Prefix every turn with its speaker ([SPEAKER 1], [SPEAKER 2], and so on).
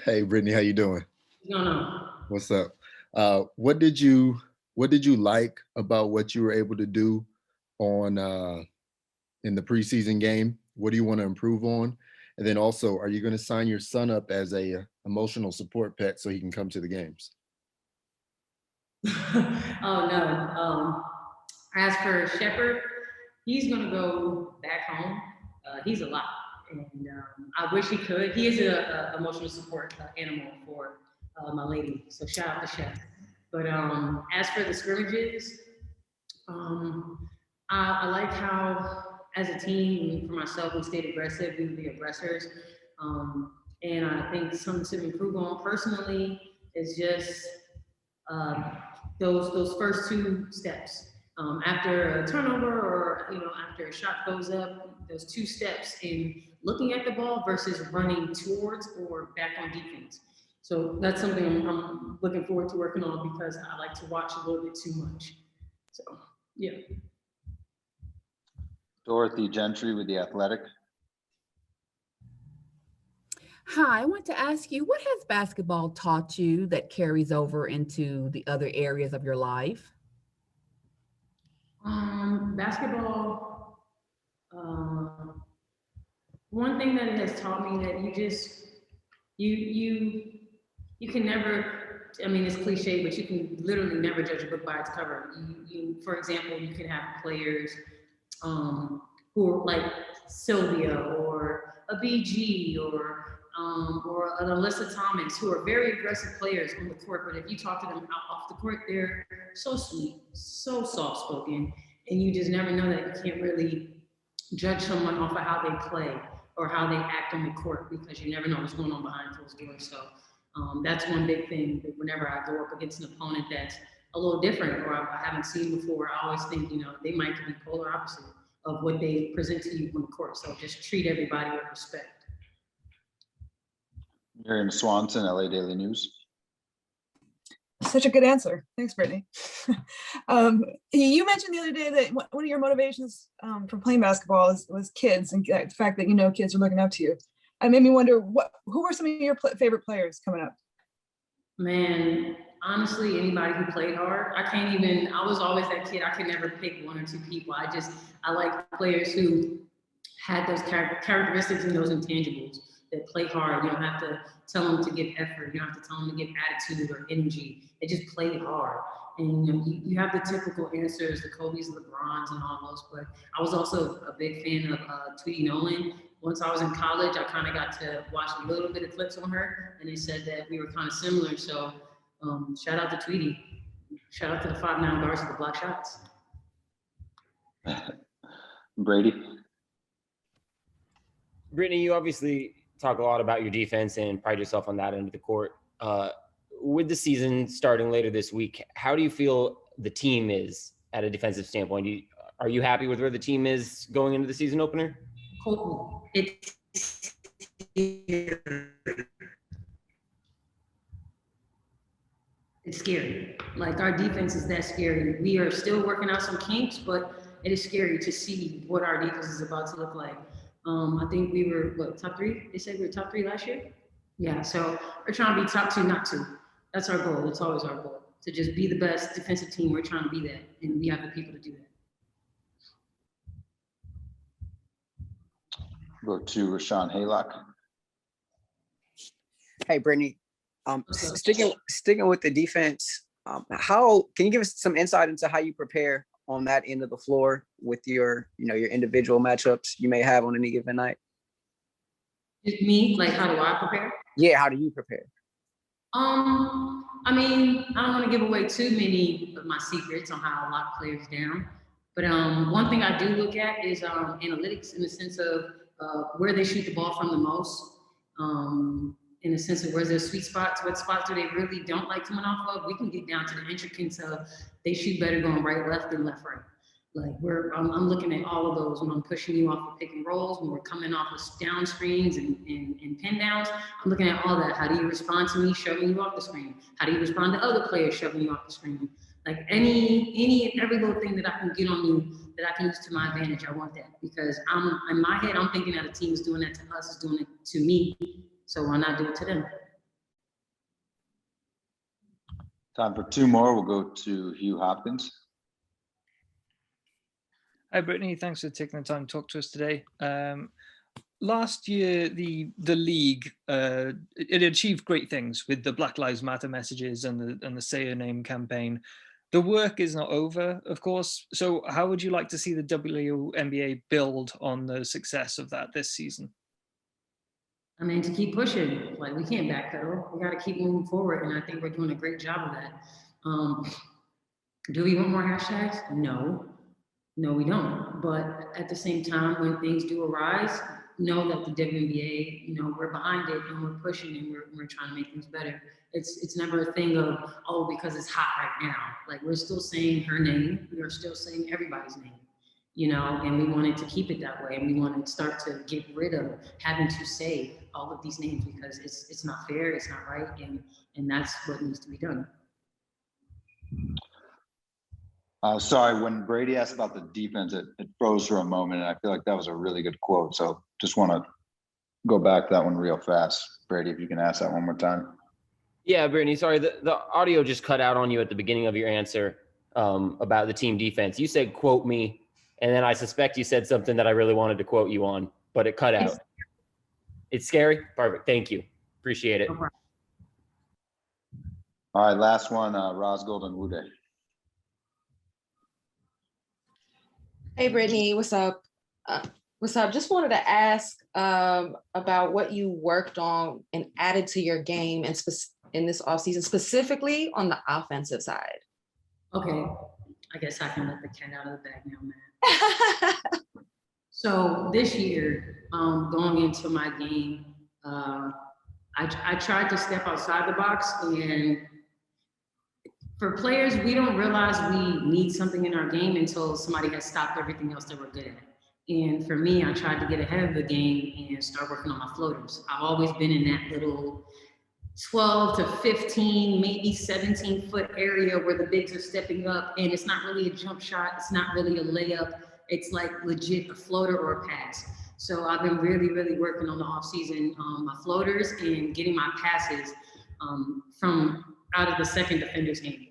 [SPEAKER 1] Hey, Brittany, how you doing?
[SPEAKER 2] No, no.
[SPEAKER 1] What's up? What did you like about what you were able to do on in the preseason game? What do you want to improve on? And then also, are you going to sign your son up as a emotional support pet so he can come to the games?
[SPEAKER 2] Oh no. As for Shepherd, he's gonna go back home. He's a lot, and I wish he could. He is a emotional support animal for my lady. So shout out to Chef. But as for the scrimmages, um, I like how as a team, for myself, we stayed aggressive. We were the aggressors, um, and I think something to improve on personally is just um, those first two steps. After a turnover or after a shot goes up, those two steps in looking at the ball versus running towards or back on defense. So that's something I'm looking forward to working on because I like to watch a little bit too much. So yeah.
[SPEAKER 3] Dorothy Gentry with The Athletic.
[SPEAKER 4] Hi, I want to ask you, what has basketball taught you that carries over into the other areas of your life?
[SPEAKER 2] Basketball. One thing that it has taught me that you you can never. I mean, it's cliche, but you can literally never judge a book by its cover. For example, you can have players who are like Sylvia or a BG or an Alyssa Thomas, who are very aggressive players on the court. But if you talk to them out off the court, they're so sweet, so soft spoken, and you just never know that you can't really judge someone off of how they play or how they act on the court because you never know what's going on behind closed doors. So that's one big thing that whenever I go up against an opponent that's a little different or I haven't seen before, I always think, they might be polar opposite of what they present to you on the court. So just treat everybody with respect.
[SPEAKER 3] Miriam Swanson, LA Daily News.
[SPEAKER 5] Such a good answer. Thanks, Brittany. You mentioned the other day that one of your motivations for playing basketball was kids and the fact that kids are looking up to you. It made me wonder who were some of your favorite players coming up?
[SPEAKER 2] Man, honestly, anybody who played hard. I was always that kid. I could never pick one or two people. I like players who had those characteristics and those intangibles that play hard. You don't have to tell them to give effort. You don't have to tell them to give attitude or energy. They just play hard. And you have the typical answers, the Kobe's, LeBrons, and all those. But I was also a big fan of Tweety Nolan. Once I was in college, I kind of got to watch a little bit of clips on her, and they said that we were kind of similar. So shout out to Tweety. Shout out to the 5'9" guards with the block shots.
[SPEAKER 3] Brady.
[SPEAKER 6] Brittany, you obviously talk a lot about your defense and pride yourself on that end of the court. With the season starting later this week, how do you feel the team is at a defensive standpoint? Are you happy with where the team is going into the season opener?
[SPEAKER 2] Cool. It's scary. Like our defense is that scary. We are still working out some kinks, but it is scary to see what our defense is about to look like. I think we were top 3. They said we were top 3 last year. Yeah, so we're trying to be top 2, not 2. That's our goal. That's always our goal, to just be the best defensive team. We're trying to be that, and we have the people to do that.
[SPEAKER 3] Go to Rashawn Haylock.
[SPEAKER 7] Hey, Brittany. Sticking with the defense, how can you give us some insight into how you prepare on that end of the floor with your individual matchups you may have on any given night?
[SPEAKER 2] Just me, like how do I prepare?
[SPEAKER 7] Yeah, how do you prepare?
[SPEAKER 2] I mean, I don't want to give away too many of my secrets on how I lock players down. But one thing I do look at is analytics in the sense of where they shoot the ball from the most. In the sense of where's their sweet spots, what spots do they really don't like coming off of. We can get down to the intricacies of they shoot better going right, left than left, right. Like I'm looking at all of those when I'm pushing you off of pick and rolls, when we're coming off of down screens and pin downs. I'm looking at all that. How do you respond to me shoving you off the screen? How do you respond to other players shoving you off the screen? Like any and every little thing that I can get on you that I can use to my advantage, I want that. Because in my head, I'm thinking that a team is doing that to us, is doing it to me. So why not do it to them?
[SPEAKER 3] Time for two more. We'll go to Hugh Hopkins.
[SPEAKER 8] Hi, Brittany. Thanks for taking the time to talk to us today. Last year, the league it achieved great things with the Black Lives Matter messages and the Say Your Name campaign. The work is not over, of course. So, how would you like to see the WNBA build on the success of that this season?
[SPEAKER 2] I mean, to keep pushing, like we can't backpedal. We got to keep moving forward, and I think we're doing a great job of that. Do we want more hashtags? No, we don't. But at the same time, when things do arise, know that the WNBA, we're behind it and we're pushing and we're trying to make things better. It's never a thing of, oh, because it's hot right now. Like we're still saying her name. We are still saying everybody's name, and we wanted to keep it that way. And we want to start to get rid of having to say all of these names because it's not fair, it's not right. And that's what needs to be done.
[SPEAKER 3] Sorry, when Brady asked about the defense, it froze for a moment, and I feel like that was a really good quote. So just want to go back to that one real fast. Brady, if you can ask that one more time.
[SPEAKER 6] Yeah, Brittany, sorry, the audio just cut out on you at the beginning of your answer about the team defense. You said, quote me, and then I suspect you said something that I really wanted to quote you on, but it cut out. It's scary? Perfect. Thank you. Appreciate it.
[SPEAKER 2] No problem.
[SPEAKER 3] All right, last one, Roz Golden Wude.
[SPEAKER 9] Hey, Brittany, what's up? Just wanted to ask about what you worked on and added to your game and in this offseason, specifically on the offensive side.
[SPEAKER 2] Okay, I guess I can let the cat out of the bag now, man. So this year, going into my game, I tried to step outside the box, and for players, we don't realize we need something in our game until somebody has stopped everything else that we're good at. And for me, I tried to get ahead of the game and start working on my floaters. I've always been in that little 12 to 15, maybe 17-foot area where the bigs are stepping up, and it's not really a jump shot, it's not really a layup, it's like legit a floater or a pass. So I've been really, really working on the off season, my floaters and getting my passes from out of the second defender's hand.